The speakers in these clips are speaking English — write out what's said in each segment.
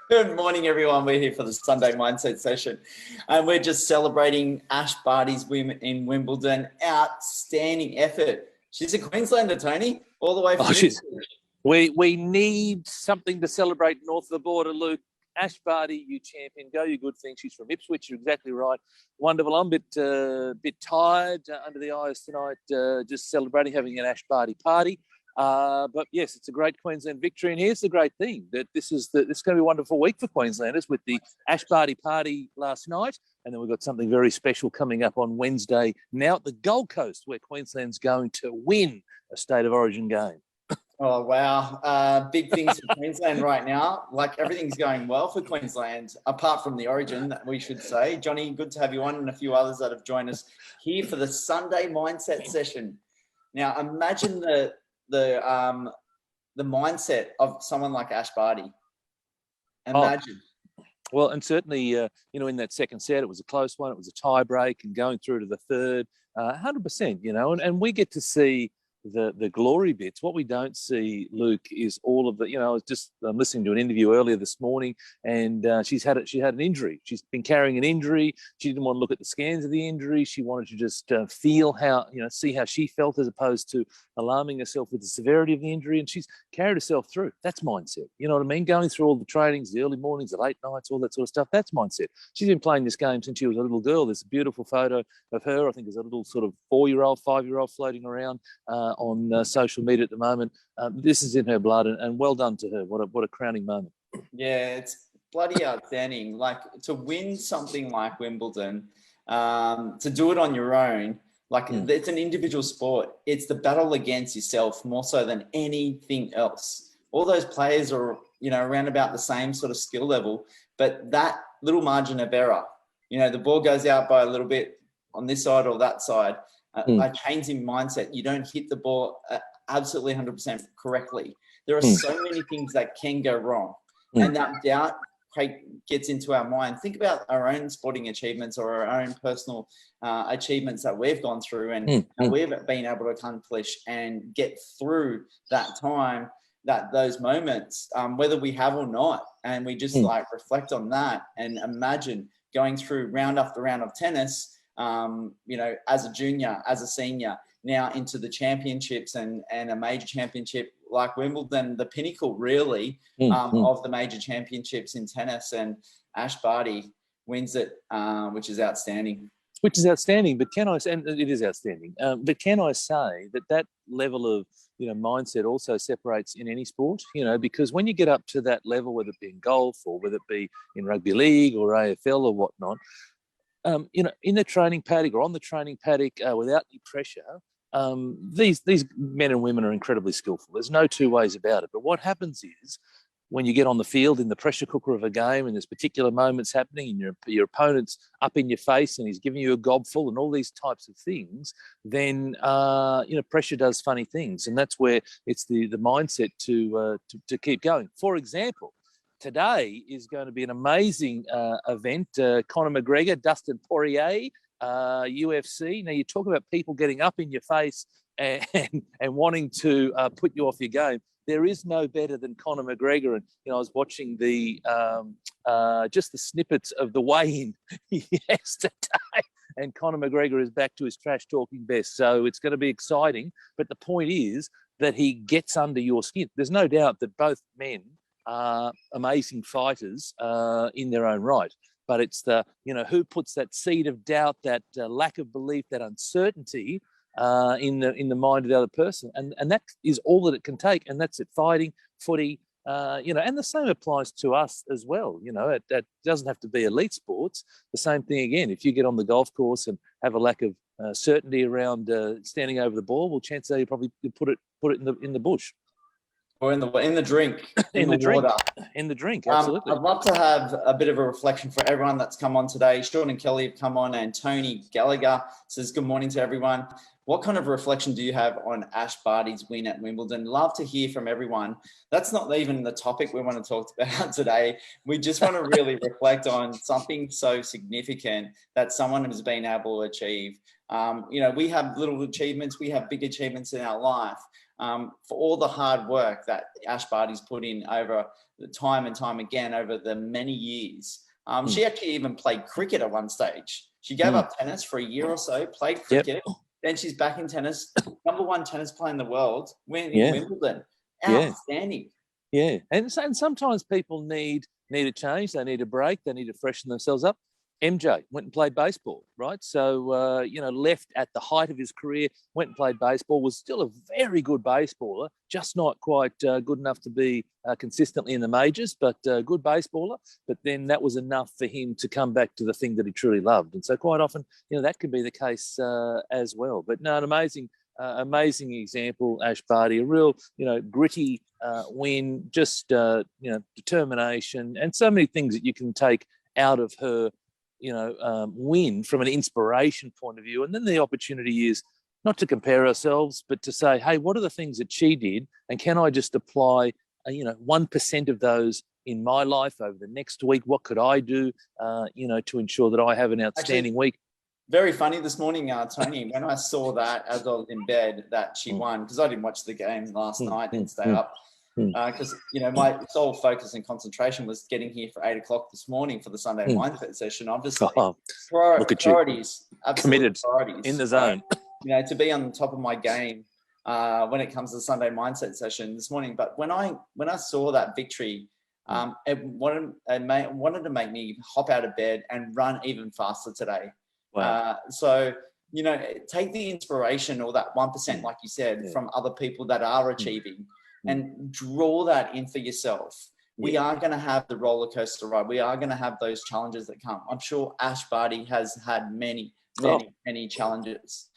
Good morning, everyone. We're here for the Sunday Mindset session, and we're just celebrating Ash Barty's win in Wimbledon. Outstanding effort. She's a Queenslander, Tony, all the way from We need something to celebrate north of the border, Luke. Ash Barty, you champion. Go, you good thing. She's from Ipswich. You're exactly right. Wonderful. I'm a bit tired under the eyes tonight, just celebrating having an Ash Barty party. But yes, it's a great Queensland victory. And here's the great thing, that this is going to be a wonderful week for Queenslanders with the Ash Barty party last night. And then we've got something very special coming up on Wednesday now at the Gold Coast, where Queensland's going to win a State of Origin game. Oh, wow. Big things for Queensland right now. Like, everything's going well for Queensland, apart from the Origin, we should say. Johnny, good to have you on, and a few others that have joined us here for the Sunday Mindset session. Now, imagine the mindset of someone like Ash Barty. Imagine. Well, and certainly, in that second set, it was a close one. It was a tie break, and going through to the third, 100%, and we get to see the glory bits. What we don't see, Luke, is all of the, I was just listening to an interview earlier this morning, and she had an injury. She's been carrying an injury. She didn't want to look at the scans of the injury. She wanted to just feel how, see how she felt, as opposed to alarming herself with the severity of the injury. And she's carried herself through. That's mindset. You know what I mean? Going through all the trainings, the early mornings, the late nights, all that sort of stuff. That's mindset. She's been playing this game since she was a little girl. There's a beautiful photo of her. I think there's a little sort of 4-year-old, 5-year-old floating around on social media at the moment. This is in her blood, and well done to her. What a crowning moment. Yeah, it's bloody outstanding. Like, to win something like Wimbledon, to do it on your own, it's an individual sport. It's the battle against yourself more so than anything else. All those players are, around about the same sort of skill level, but that little margin of error, the ball goes out by a little bit on this side or that side. A change in mindset. You don't hit the ball absolutely 100% correctly. There are so many things that can go wrong, and that doubt gets into our mind. Think about our own sporting achievements or our own personal achievements that we've gone through and we've been able to accomplish and get through that time, those moments, whether we have or not. And we just reflect on that and imagine going through round after round of tennis, as a junior, as a senior, now into the championships and a major championship like Wimbledon, the pinnacle really of the major championships in tennis. And Ash Barty wins it, which is outstanding. But it is outstanding. But can I say that level of mindset also separates in any sport? Because when you get up to that level, whether it be in golf or whether it be in rugby league or AFL or whatnot, in the training paddock or on the training paddock, without any pressure, these men and women are incredibly skillful. There's no two ways about it. But what happens is, when you get on the field in the pressure cooker of a game and there's particular moments happening and your opponent's up in your face and he's giving you a gobful and all these types of things, then pressure does funny things, and that's where it's the mindset to keep going. For example, today is going to be an amazing event. Conor McGregor, Dustin Poirier, UFC. Now, you talk about people getting up in your face and wanting to put you off your game. There is no better than Conor McGregor. And, I was watching just the snippets of the weigh-in yesterday, and Conor McGregor is back to his trash-talking best. So it's going to be exciting. But the point is that he gets under your skin. There's no doubt that both men are amazing fighters in their own right, but it's the who puts that seed of doubt, that lack of belief, that uncertainty in the mind of the other person, and that is all that it can take, and that's it. Fighting, footy, and the same applies to us as well. That doesn't have to be elite sports. The same thing again. If you get on the golf course and have a lack of certainty around standing over the ball, well, chances are you probably put it in the bush. Or in the drink, in the water. Drink. In the drink, absolutely. I'd love to have a bit of a reflection for everyone that's come on today. Sean and Kelly have come on, and Tony Gallagher says, good morning to everyone. What kind of reflection do you have on Ash Barty's win at Wimbledon? Love to hear from everyone. That's not even the topic we want to talk about today. We just want to really reflect on something so significant that someone has been able to achieve. We have little achievements, we have big achievements in our life. For all the hard work that Ash Barty's put in over the time and time again over the many years. She actually even played cricket at one stage. She gave up tennis for a year or so, played cricket. Yep. Then she's back in tennis, #1 tennis player in the world, winning Wimbledon. Outstanding. Yeah. And sometimes people need a change. They need a break. They need to freshen themselves up. MJ went and played baseball, right? So, left at the height of his career, went and played baseball, was still a very good baseballer, just not quite good enough to be consistently in the majors, but a good baseballer. But then that was enough for him to come back to the thing that he truly loved. And so quite often, that could be the case as well. But no, an amazing example, Ash Barty, a real, gritty win, just, determination, and so many things that you can take out of her win from an inspiration point of view. And then the opportunity is not to compare ourselves, but to say, hey, what are the things that she did? And can I just apply, 1% of those in my life over the next week? What could I do, to ensure that I have an outstanding week? Very funny this morning, Tony, when I saw that as I was in bed that she won, because I didn't watch the game last night, didn't stay up. Because my sole focus and concentration was getting here for 8 o'clock this morning for the Sunday mindset session. Obviously, look at priorities, committed, priorities in the zone. To be on the top of my game when it comes to the Sunday mindset session this morning. But when I saw that victory, it wanted to make me hop out of bed and run even faster today. Wow. So take the inspiration or that 1%, like you said, from other people that are achieving. And draw that in for yourself. We are going to have the roller coaster ride. We are going to have those challenges that come. I'm sure Ash Barty has had many challenges.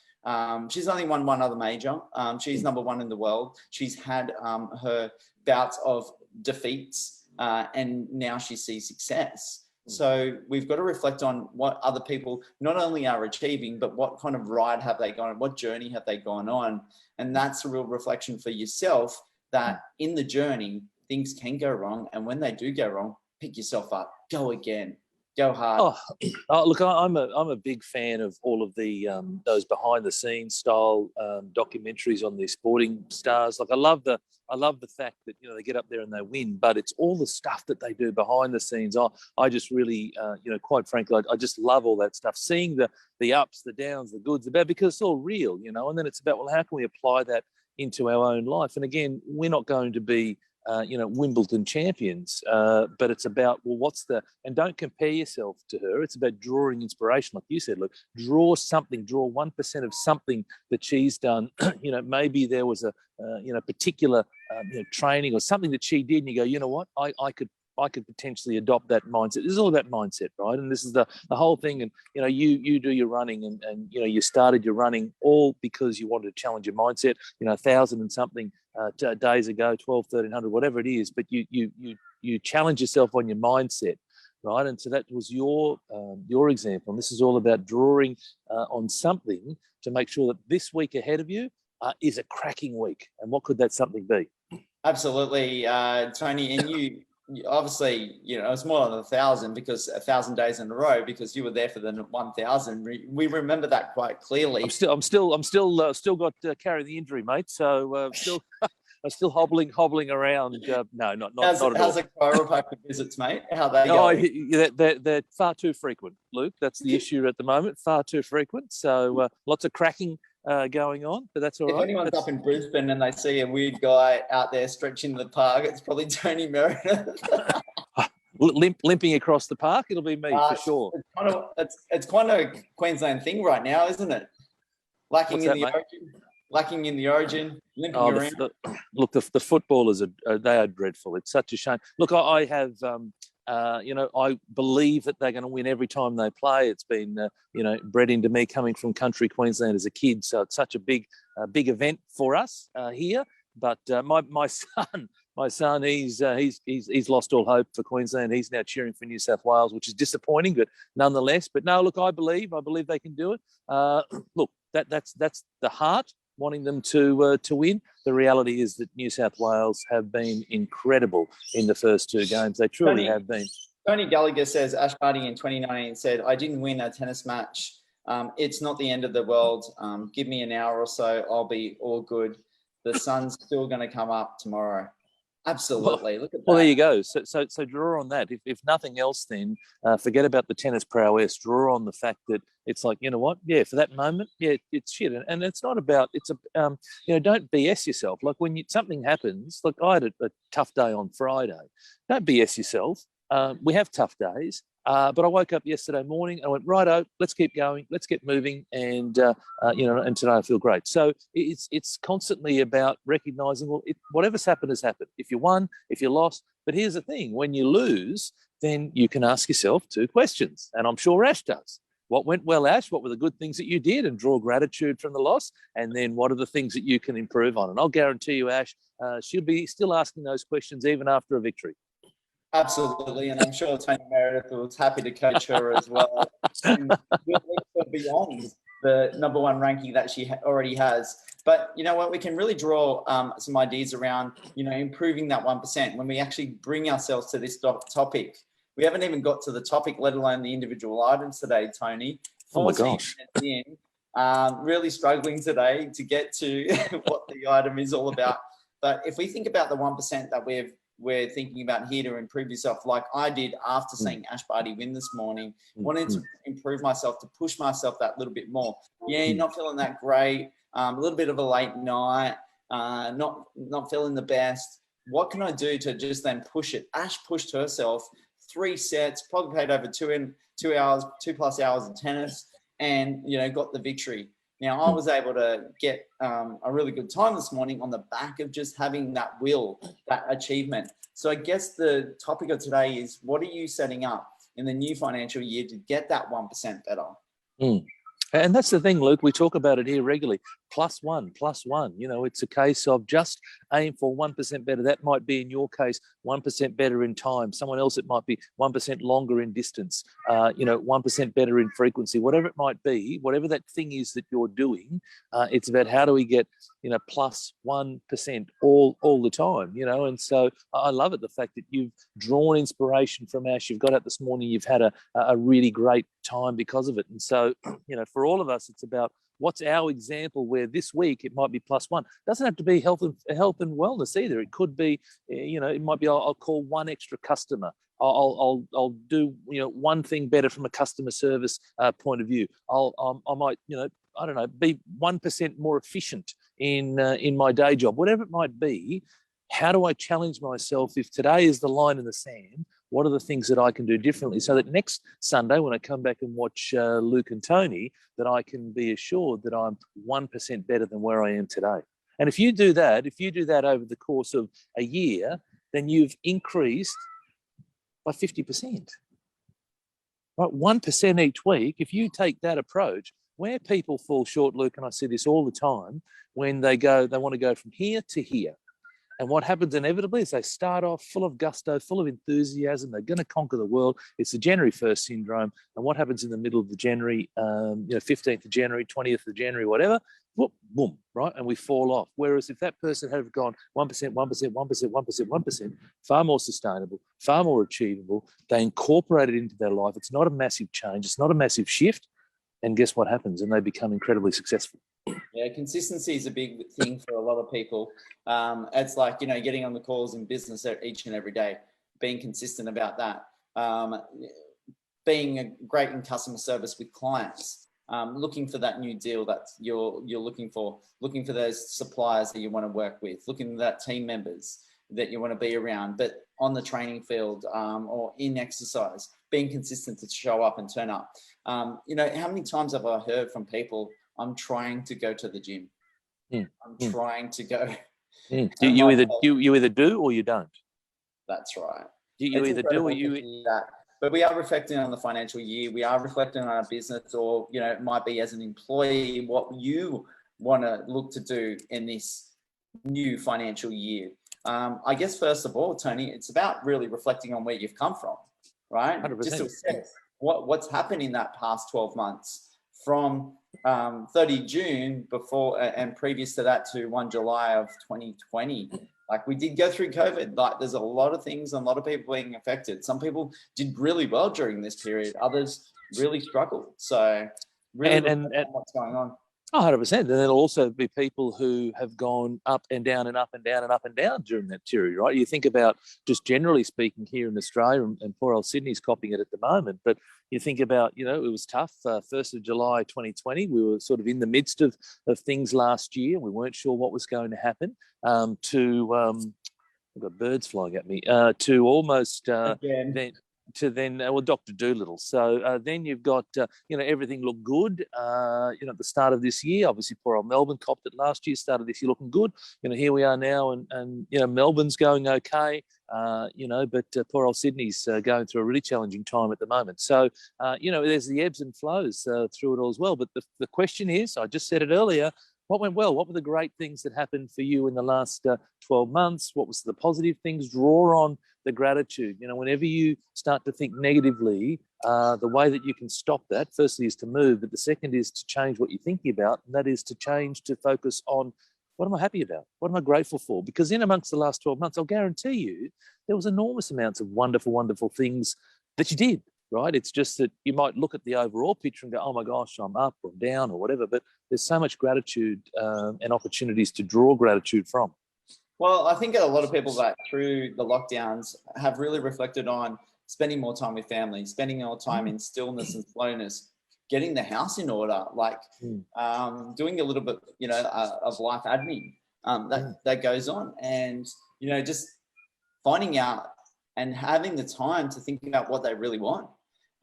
She's only won one other major. She's #1 in the world. She's had her bouts of defeats, and now she sees success. So we've got to reflect on what other people not only are achieving, but what kind of ride have they gone on? What journey have they gone on? And that's a real reflection for yourself, that in the journey, things can go wrong. And when they do go wrong, pick yourself up, go again, go hard. Look, I'm a big fan of all of the those behind the scenes style documentaries on the sporting stars. Like I love the fact that they get up there and they win, but it's all the stuff that they do behind the scenes. I just really quite frankly, I just love all that stuff. Seeing the ups, the downs, the goods, the bad, because it's all real, and then it's about, well, how can we apply that into our own life? And again, we're not going to be Wimbledon champions, but it's about, well, and don't compare yourself to her. It's about drawing inspiration, like you said. Look, draw 1% of something that she's done. Maybe there was a particular training or something that she did, and you go, you know what, I could potentially adopt that mindset. This is all about mindset, right? And this is the whole thing. And you do your running, and you started your running all because you wanted to challenge your mindset. 1,000 and something days ago, 12, 1,300, whatever it is. But you challenge yourself on your mindset, right? And so that was your example. And this is all about drawing on something to make sure that this week ahead of you is a cracking week. And what could that something be? Absolutely, Tony. And you obviously, it's more than 1,000, because 1,000 days in a row, because you were there for the 1,000. We remember that quite clearly. I'm still got carrying the injury, mate. So I'm still hobbling around. No, not at all. How's the chiropractor visits, mate? How they go? They're far too frequent, Luke. That's the issue at the moment. Far too frequent. So lots of cracking going on, but that's all right. If anyone's up in Brisbane and they see a weird guy out there stretching the park, it's probably Tony Meredith. Limping across the park, it'll be me for sure. It's kind of a Queensland thing right now, isn't it? Lacking in the origin, limping around. Look, the footballers they are dreadful. It's such a shame. Look, I have. I believe that they're going to win every time they play. It's been, bred into me coming from country Queensland as a kid. So it's such a big event for us here. But my son, he's lost all hope for Queensland. He's now cheering for New South Wales, which is disappointing, but nonetheless. But no, look, I believe they can do it. Look, that's the heart, wanting them to win. The reality is that New South Wales have been incredible in the first two games. They truly have been. Tony Gallagher says Ash Barty in 2019 said, "I didn't win a tennis match It's not the end of the world. Give me an hour or so, I'll be all good. The sun's still going to come up tomorrow. Absolutely. Look at that. Well, there you go. So draw on that. If nothing else, then forget about the tennis prowess. Draw on the fact that it's like, you know what? Yeah, for that moment, yeah, it's shit. And it's not about, don't BS yourself. Like when something happens, like I had a tough day on Friday. Don't BS yourself. We have tough days. But I woke up yesterday morning and I went, righto, let's keep going, let's get moving, and and today I feel great. So it's constantly about recognising, well, whatever's happened has happened. If you won, if you lost, but here's the thing: when you lose, then you can ask yourself 2 questions, and I'm sure Ash does. What went well, Ash? What were the good things that you did, and draw gratitude from the loss? And then what are the things that you can improve on? And I'll guarantee you, Ash, she'll be still asking those questions even after a victory. Absolutely, and I'm sure Tony Meredith was happy to coach her as well, and beyond the number 1 ranking that she already has. But you know what? We can really draw some ideas around, improving that 1%. When we actually bring ourselves to this topic, we haven't even got to the topic, let alone the individual items today, Tony. Oh my gosh! Really struggling today to get to what the item is all about. But if we think about the 1% that we're thinking about here to improve yourself, like I did after seeing Ash Barty win this morning, wanted to improve myself, to push myself that little bit more. Yeah, you're not feeling that great, a little bit of a late night, not feeling the best. What can I do to just then push it? Ash pushed herself 3 sets, probably played over 2+ hours of tennis, and got the victory. Now, I was able to get a really good time this morning on the back of just having that will, that achievement. So I guess the topic of today is, what are you setting up in the new financial year to get that 1% better? And that's the thing, Luke. We talk about it here regularly. Plus one. It's a case of just aim for 1% better. That might be, in your case, 1% better in time. Someone else, it might be 1% longer in distance, 1% better in frequency, whatever it might be, whatever that thing is that you're doing. It's about how do we get, plus 1% all the time, And so I love it, the fact that you've drawn inspiration from Ash. You've got out this morning. You've had a really great time because of it. And so, for all of us, it's about what's our example where this week it might be +1. It doesn't have to be health and wellness either. It could be, it might be I'll call 1 extra customer. I'll do one thing better from a customer service point of view. I might I don't know, be 1% more efficient in my day job, whatever it might be. How do I challenge myself? If today is the line in the sand, what are the things that I can do differently so that next Sunday when I come back and watch Luke and Tony, that I can be assured that I'm 1% better than where I am today? And if you do that over the course of a year, then you've increased by 50%. Right? 1% each week. If you take that approach, where people fall short, Luke, and I see this all the time, when they want to go from here to here. And what happens inevitably is they start off full of gusto, full of enthusiasm. They're going to conquer the world. It's the January 1st syndrome. And what happens in the middle of the January, 15th of January, 20th of January, whatever, whoop, boom, right? And we fall off. Whereas if that person had gone 1%, 1%, 1%, 1%, 1%, far more sustainable, far more achievable, they incorporate it into their life. It's not a massive change. It's not a massive shift. And guess what happens? And they become incredibly successful. Yeah, consistency is a big thing for a lot of people. It's like, getting on the calls in business each and every day, being consistent about that, being great in customer service with clients, looking for that new deal that you're looking for those suppliers that you want to work with, looking at that team members that you want to be around, but on the training field or in exercise, being consistent to show up and turn up. How many times have I heard from people, I'm trying to go to the gym. I'm trying to go. You either do or you don't. That's right. You either do or you. That. But we are reflecting on the financial year. We are reflecting on our business, or it might be as an employee what you want to look to do in this new financial year. I guess first of all, Tony, it's about really reflecting on where you've come from, right? 100%. Just to assess what's happened in that past 12 months. From 30 June before and previous to that to 1 July of 2020. Like, we did go through COVID. Like, there's a lot of things and a lot of people being affected. Some people did really well during this period. Others really struggled. So really and reflect on what's going on. Oh, 100%. And there'll also be people who have gone up and down and up and down and up and down during that period, right? You think about, just generally speaking, here in Australia, and poor old Sydney's copying it at the moment, but you think about, it was tough. 1st of July 2020, we were sort of in the midst of things last year. We weren't sure what was going to happen. I've got birds flying at me, to almost then Dr. Dolittle. So then you've got, everything looked good, at the start of this year. Obviously, poor old Melbourne copped it last year, started this year looking good. Here we are now, and Melbourne's going okay, but poor old Sydney's going through a really challenging time at the moment. So, there's the ebbs and flows through it all as well. But the question is, I just said it earlier, what went well? What were the great things that happened for you in the last 12 months? What was the positive things? Draw on the gratitude. Whenever you start to think negatively, the way that you can stop that, firstly, is to move, but the second is to change what you're thinking about, and that is to change to focus on, what am I happy about? What am I grateful for? Because in amongst the last 12 months, I'll guarantee you, there was enormous amounts of wonderful, wonderful things that you did. Right? It's just that you might look at the overall picture and go, oh my gosh, I'm up or down or whatever, but there's so much gratitude and opportunities to draw gratitude from. Well, I think a lot of people that through the lockdowns have really reflected on spending more time with family, spending more time in stillness and slowness, getting the house in order, doing a little bit, of life admin that goes on, and, just finding out and having the time to think about what they really want.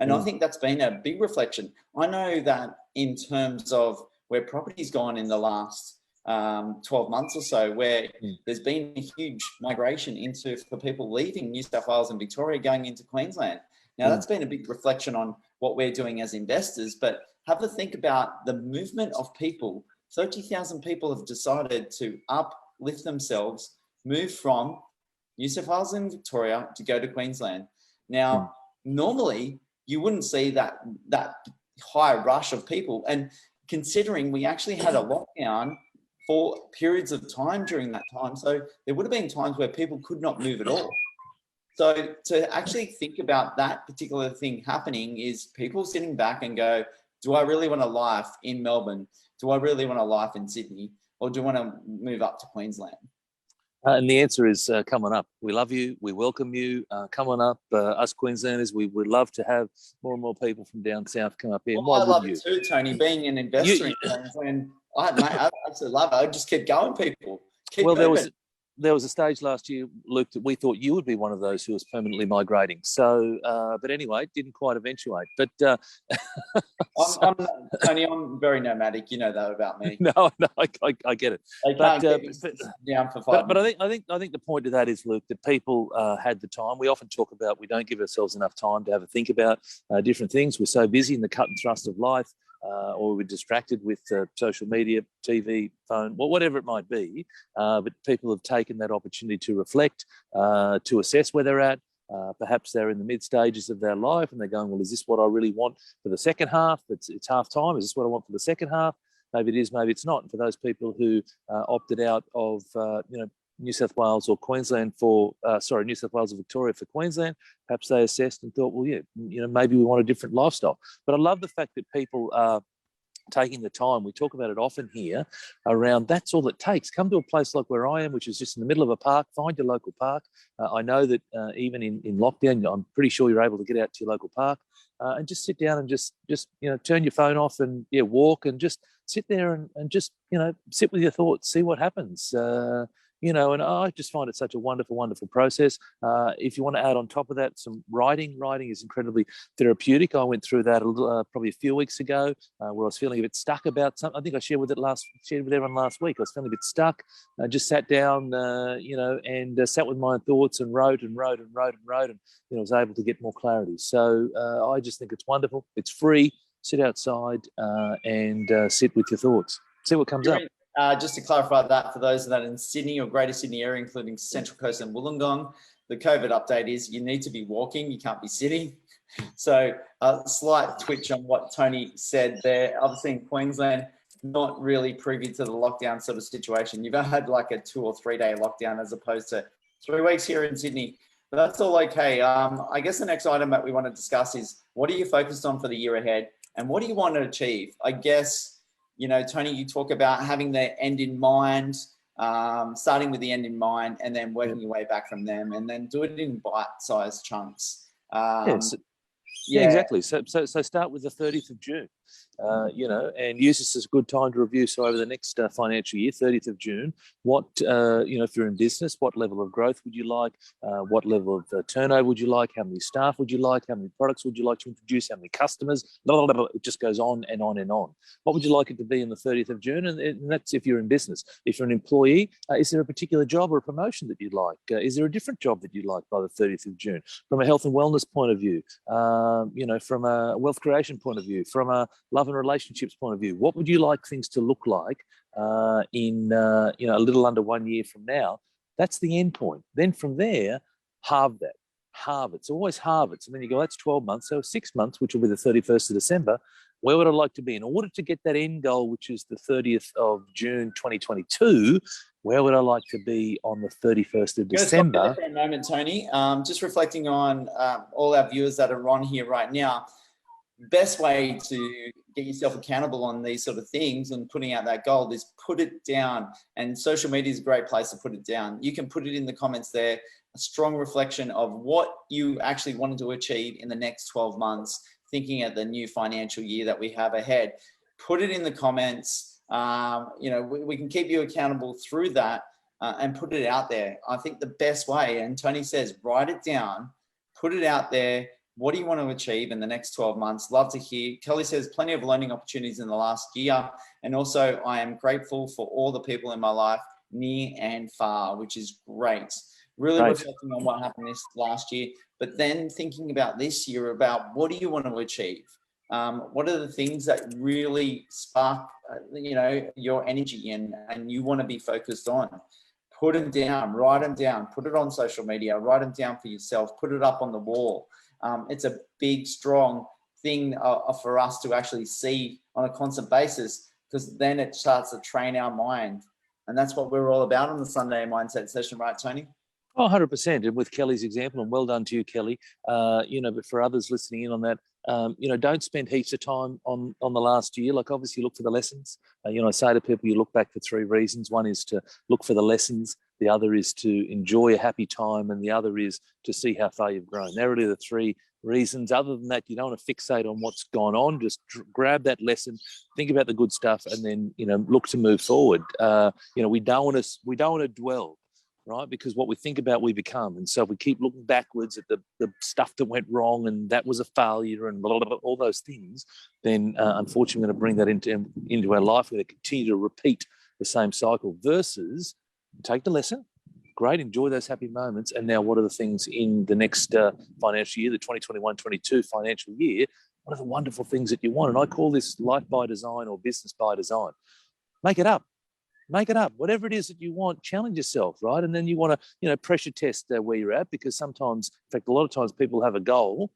And I think that's been a big reflection. I know that in terms of where property's gone in the last 12 months or so, where there's been a huge migration for people leaving New South Wales and Victoria going into Queensland. Now, that's been a big reflection on what we're doing as investors, but have a think about the movement of people. 30,000 people have decided to uplift themselves, move from New South Wales and Victoria to go to Queensland. Now, normally, you wouldn't see that high rush of people. And considering we actually had a lockdown for periods of time during that time, so there would have been times where people could not move at all. So to actually think about that particular thing happening is people sitting back and go, do I really want a life in Melbourne? Do I really want a life in Sydney? Or do I want to move up to Queensland? And the answer is, come on up. We love you. We welcome you. Come on up. Us Queenslanders, we would love to have more and more people from down south come up here. Well, I love it too, Tony. Being an investor in Queensland, I absolutely love it. I just keep going, people. There was a stage last year, Luke, that we thought you would be one of those who was permanently migrating. So, but anyway, it didn't quite eventuate. But Tony, I'm very nomadic. You know that about me. No, I get it. They can't get me down for 5 minutes. But I think the point of that is, Luke, that people had the time. We often talk about we don't give ourselves enough time to have a think about different things. We're so busy in the cut and thrust of life. Or we're distracted with social media, TV, phone, whatever it might be. But people have taken that opportunity to reflect, to assess where they're at. Perhaps they're in the mid stages of their life and they're going, well, is this what I really want for the second half? It's half time. Is this what I want for the second half? Maybe it is, maybe it's not. And for those people who opted out of, New South Wales or Queensland New South Wales or Victoria for Queensland, perhaps they assessed and thought, well, maybe we want a different lifestyle. But I love the fact that people are taking the time. We talk about it often here around that's all it takes. Come to a place like where I am, which is just in the middle of a park, find your local park. I know that even in lockdown, I'm pretty sure you're able to get out to your local park and just sit down and just turn your phone off and walk and just sit there and just, sit with your thoughts, see what happens. And I just find it such a wonderful, wonderful process. If you want to add on top of that some writing is incredibly therapeutic. I went through that probably a few weeks ago where I was feeling a bit stuck about something. I think I shared with everyone last week. I was feeling a bit stuck. I just sat down, and sat with my thoughts and wrote and was able to get more clarity. So I just think it's wonderful. It's free. Sit outside and sit with your thoughts. See what comes up. Just to clarify that for those that are in Sydney or Greater Sydney area, including Central Coast and Wollongong, the COVID update is you need to be walking, you can't be sitting. So a slight twitch on what Tony said there. Obviously in Queensland, not really privy to the lockdown sort of situation. You've had like a 2 or 3 day lockdown as opposed to 3 weeks here in Sydney. But that's all okay. I guess the next item that we want to discuss is what are you focused on for the year ahead? And what do you want to achieve? I guess, Tony, you talk about having the end in mind, starting with the end in mind, and then working your way back from them, and then do it in bite-sized chunks. Yes. Yeah, exactly. So start with the 30th of June, and use this as a good time to review. So over the next financial year, 30th of June, what, if you're in business, what level of growth would you like? What level of turnover would you like? How many staff would you like? How many products would you like to introduce? How many customers? Blah, blah, blah, blah. It just goes on and on and on. What would you like it to be on the 30th of June? And that's if you're in business. If you're an employee, is there a particular job or a promotion that you'd like? Is there a different job that you'd like by the 30th of June? From a health and wellness point of view, from a wealth creation point of view, from a love and relationships point of view, what would you like things to look like in a little under 1 year from now? That's the end point. Then from there, halve that. Halve it. So always halve it. So then you go, that's 12 months. So 6 months, which will be the 31st of December. Where would I like to be? In order to get that end goal, which is the 30th of June 2022, where would I like to be on the 31st of December? Let's stop there for a moment, Tony. Just reflecting on all our viewers that are on here right now. Best way to get yourself accountable on these sort of things and putting out that goal is put it down. And social media is a great place to put it down. You can put it in the comments there, a strong reflection of what you actually wanted to achieve in the next 12 months, thinking of the new financial year that we have ahead. Put it in the comments. We can keep you accountable through that and put it out there. I think the best way, and Tony says, write it down, put it out there. What do you want to achieve in the next 12 months? Love to hear. Kelly says plenty of learning opportunities in the last year. And also I am grateful for all the people in my life, near and far, which is great. Really reflecting on what happened this last year, but then thinking about this year, about what do you want to achieve? What are the things that really spark, your energy and you want to be focused on? Put them down, write them down, put it on social media, write them down for yourself, put it up on the wall. It's a big, strong thing for us to actually see on a constant basis, because then it starts to train our mind. And that's what we're all about on the Sunday Mindset Session, right, Tony? Oh, 100%. And with Kelly's example, and well done to you, Kelly, but for others listening in on that, don't spend heaps of time on the last year. Like, obviously look for the lessons. I say to people, you look back for three reasons. One is to look for the lessons. The other is to enjoy a happy time. And the other is to see how far you've grown. They're really the three reasons. Other than that, you don't want to fixate on what's gone on. Just grab that lesson, think about the good stuff, and then, look to move forward. We don't want to dwell, right? Because what we think about, we become. And so if we keep looking backwards at the stuff that went wrong and that was a failure and blah, blah, blah, all those things, then unfortunately we're going to bring that into our life. We're going to continue to repeat the same cycle versus take the lesson, great, enjoy those happy moments. And now what are the things in the next financial year, the 2021-22 financial year, what are the wonderful things that you want? And I call this life by design or business by design. Make it up. Make it up. Whatever it is that you want, challenge yourself, right? And then you want to, pressure test where you're at, because sometimes, in fact, a lot of times people have a goal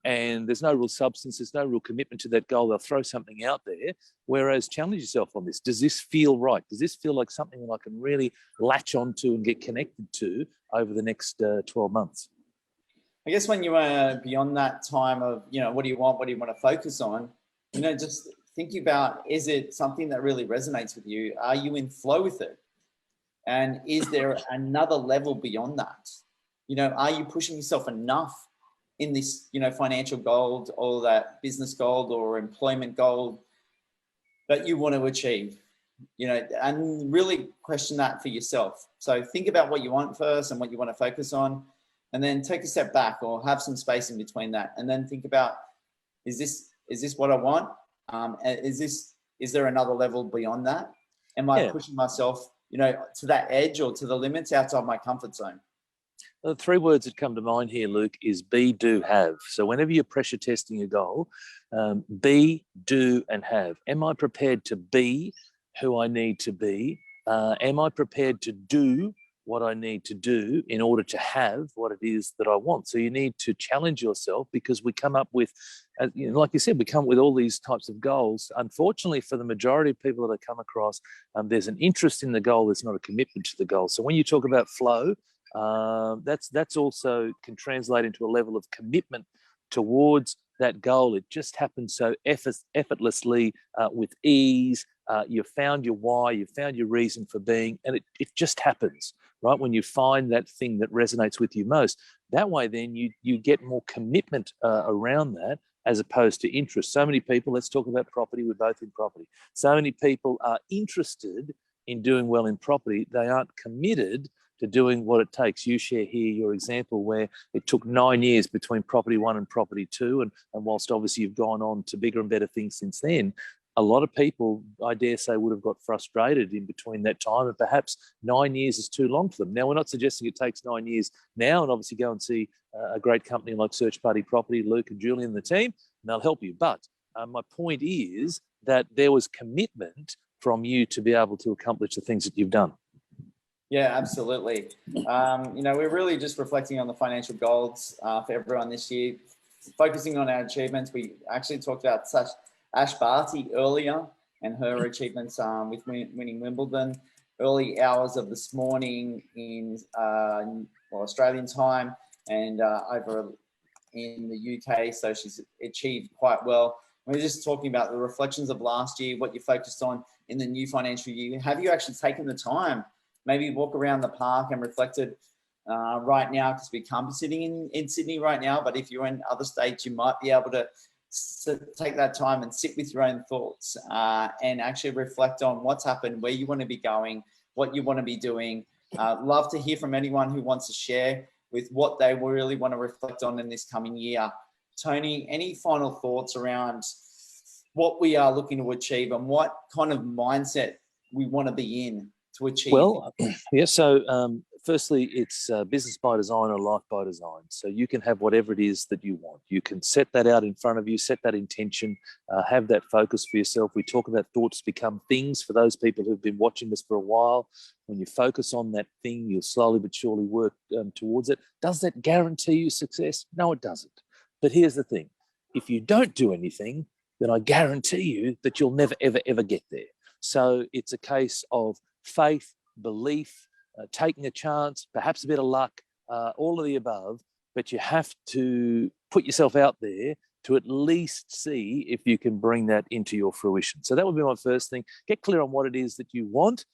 and there's no real substance, there's no real commitment to that goal. They'll throw something out there, whereas challenge yourself on this. Does this feel right? Does this feel like something that I can really latch onto and get connected to over the next 12 months? I guess when you are beyond that time of, what do you want? What do you want to focus on? Just thinking about, is it something that really resonates with you? Are you in flow with it? And is there another level beyond that? Are you pushing yourself enough in this, financial goal or that business goal or employment goal that you want to achieve? And really question that for yourself. So think about what you want first and what you want to focus on, and then take a step back or have some space in between that. And then think about, is this what I want? Is there another level beyond that? Am I pushing myself, to that edge or to the limits outside my comfort zone? The three words that come to mind here, Luke, is be, do, have. So whenever you're pressure testing a goal, be, do, and have. Am I prepared to be who I need to be? Am I prepared to do what I need to do in order to have what it is that I want? So you need to challenge yourself, because we come up with, like you said, we come up with all these types of goals. Unfortunately, for the majority of people that I come across, there's an interest in the goal. There's not a commitment to the goal. So when you talk about flow, that's also can translate into a level of commitment towards that goal. It just happens so effortlessly, with ease. You've found your why, you've found your reason for being, and it just happens, right? When you find that thing that resonates with you most, that way then you get more commitment around that, as opposed to interest. So many people, let's talk about property, we're both in property. So many people are interested in doing well in property. They aren't committed to doing what it takes. You share here your example where it took 9 years between property 1 and property 2. And whilst obviously you've gone on to bigger and better things since then, a lot of people, I dare say, would have got frustrated in between that time, and perhaps 9 years is too long for them. Now, we're not suggesting it takes 9 years now, and obviously go and see a great company like Search Party Property, Luke and Julian and the team, and they'll help you. But my point is that there was commitment from you to be able to accomplish the things that you've done. Yeah, absolutely. We're really just reflecting on the financial goals for everyone this year, focusing on our achievements. We actually talked about Ash Barty earlier and her achievements with winning Wimbledon, early hours of this morning in Australian time and over in the UK. So she's achieved quite well. We're just talking about the reflections of last year, what you focused on in the new financial year. Have you actually taken the time, maybe walk around the park and reflected right now, because we can't be sitting in Sydney right now, but if you're in other states, you might be able to take that time and sit with your own thoughts and actually reflect on what's happened, where you want to be going, what you want to be doing. Love to hear from anyone who wants to share with what they really want to reflect on in this coming year. Tony, any final thoughts around what we are looking to achieve and what kind of mindset we want to be in to achieve? Well, yeah, so firstly, it's business by design or life by design. So you can have whatever it is that you want. You can set that out in front of you, set that intention, have that focus for yourself. We talk about thoughts become things for those people who've been watching this for a while. When you focus on that thing, you'll slowly but surely work towards it. Does that guarantee you success? No, it doesn't. But here's the thing. If you don't do anything, then I guarantee you that you'll never, ever, ever get there. So it's a case of faith, belief, taking a chance, perhaps a bit of luck, all of the above, but you have to put yourself out there to at least see if you can bring that into your fruition. So that would be my first thing. Get clear on what it is that you want,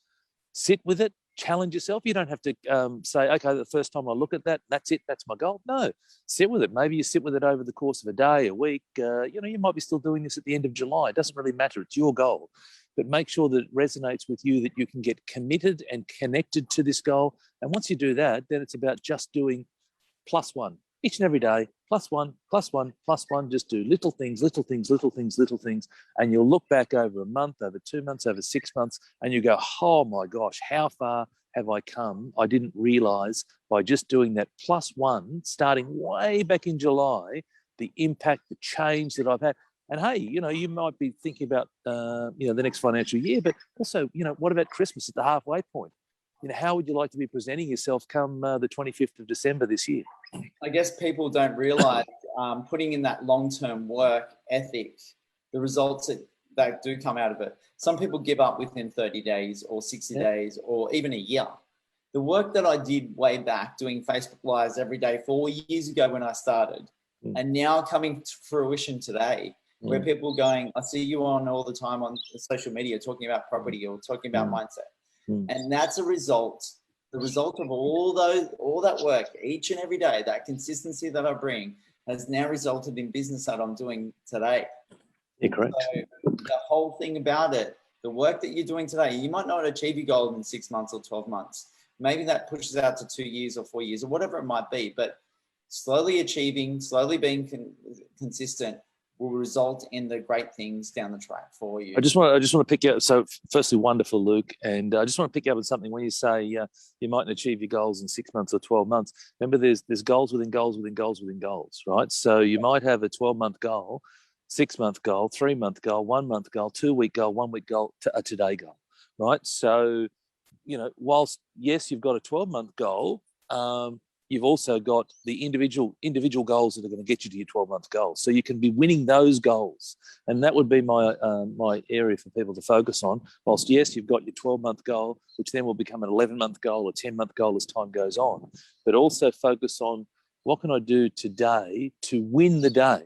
sit with it, challenge yourself. You don't have to say, okay, the first time I look at that, that's it, that's my goal. No, sit with it. Maybe you sit with it over the course of a day, a week. You might be still doing this at the end of July. It doesn't really matter. It's your goal. But make sure that it resonates with you, that you can get committed and connected to this goal. And once you do that, then it's about just doing +1 each and every day, +1, +1, +1. Just do little things, little things, little things, little things. And you'll look back over a month, over 2 months, over 6 months, and you go, oh my gosh, how far have I come? I didn't realize by just doing that +1, starting way back in July, the impact, the change that I've had. And hey, you might be thinking about, the next financial year, but also, what about Christmas at the halfway point? How would you like to be presenting yourself come the 25th of December this year? I guess people don't realize putting in that long-term work ethic, the results that do come out of it. Some people give up within 30 days or 60 days or even a year. The work that I did way back doing Facebook Lives every day 4 years ago when I started and now coming to fruition today, where people are going, I see you on all the time on social media talking about property or talking about mindset. And that's the result of all that work each and every day, that consistency that I bring has now resulted in business that I'm doing today. You're correct. So the whole thing about it, the work that you're doing today, you might not achieve your goal in 6 months or 12 months. Maybe that pushes out to 2 years or 4 years or whatever it might be, but slowly achieving, slowly being consistent will result in the great things down the track for you. I just want to pick you up. So firstly, wonderful, Luke. And I just want to pick you up on something when you say you mightn't achieve your goals in 6 months or 12 months. Remember, there's goals within goals within goals within goals, right? So you might have a 12-month goal, 6-month goal, 3-month goal, 1-month goal, 2-week goal, 1-week goal, a today goal, right? So, whilst, yes, you've got a 12-month goal, you've also got the individual goals that are going to get you to your 12-month goals. So you can be winning those goals. And that would be my area for people to focus on. Whilst, yes, you've got your 12-month goal, which then will become an 11-month goal, a 10-month goal as time goes on. But also focus on what can I do today to win the day?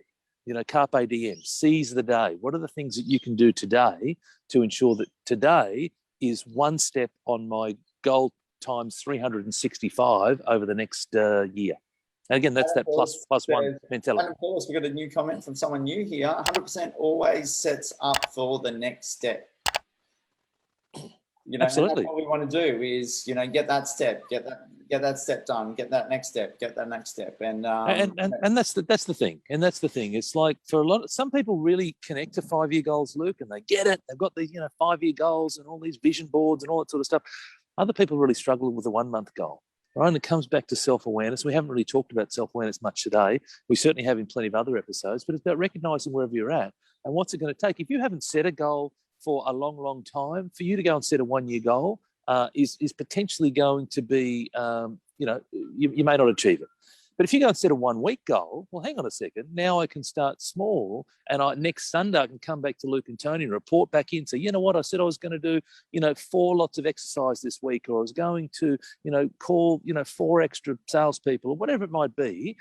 carpe diem, seize the day. What are the things that you can do today to ensure that today is one step on my goal times 365 over the next year? And again, that's that plus one mentality. And of course, we've got a new comment from someone new here. 100% always sets up for the next step. Absolutely. And that's what we want to do is, get that step, get that step done, get that next step, get that next step. And that's the thing. And that's the thing. It's like some people really connect to 5-year goals, Luke, and they get it. They've got these, 5-year goals and all these vision boards and all that sort of stuff. Other people really struggle with the 1-month goal. Right? And it comes back to self-awareness. We haven't really talked about self-awareness much today. We certainly have in plenty of other episodes, but it's about recognizing wherever you're at and what's it going to take. If you haven't set a goal for a long, long time, for you to go and set a 1-year goal is potentially going to be, you may not achieve it. But if you go and set a 1-week goal, well, hang on a second. Now I can start small, and next Sunday I can come back to Luke and Tony and report back in. Say, you know what, I said I was going to do, 4 lots of exercise this week, or I was going to, call, 4 extra salespeople, or whatever it might be.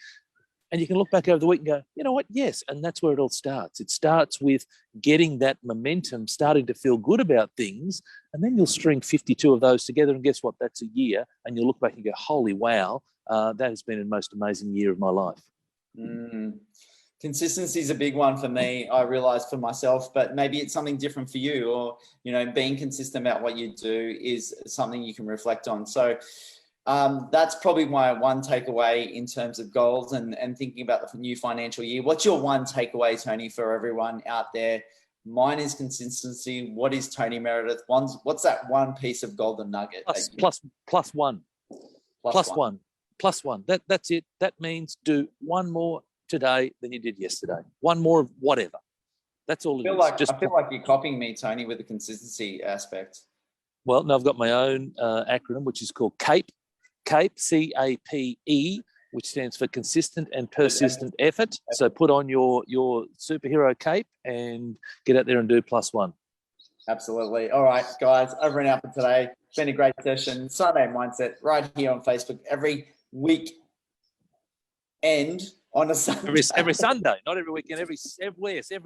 And you can look back over the week and go, you know what, yes. And that's where it all starts. It starts with getting that momentum, starting to feel good about things, and then you'll string 52 of those together, and guess what? That's a year, and you'll look back and go, holy wow, that has been the most amazing year of my life. Consistency is a big one for me, I realized for myself, but maybe it's something different for you, or, being consistent about what you do is something you can reflect on. So that's probably my one takeaway in terms of goals and thinking about the new financial year. What's your one takeaway, Tony, for everyone out there? Mine is consistency. What is Tony Meredith? What's that one piece of golden nugget? Plus one. That's it. That means do one more today than you did yesterday. One more of whatever. That's all it is. I feel like you're copying me, Tony, with the consistency aspect. Well, no, I've got my own acronym, which is called CAPE, CAPE, which stands for consistent and persistent effort. So put on your superhero cape and get out there and do plus one. Absolutely. All right, guys, over and out for today. It's been a great session. Sunday Mindset right here on Facebook every week and on a Sunday. Every Sunday, not every weekend, every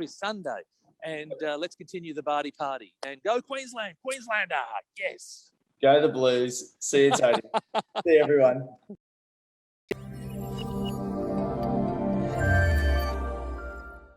Sunday. And let's continue the Barty party. And go Queensland, Queenslander, yes. Go the Blues. See you, Tony. See you, everyone.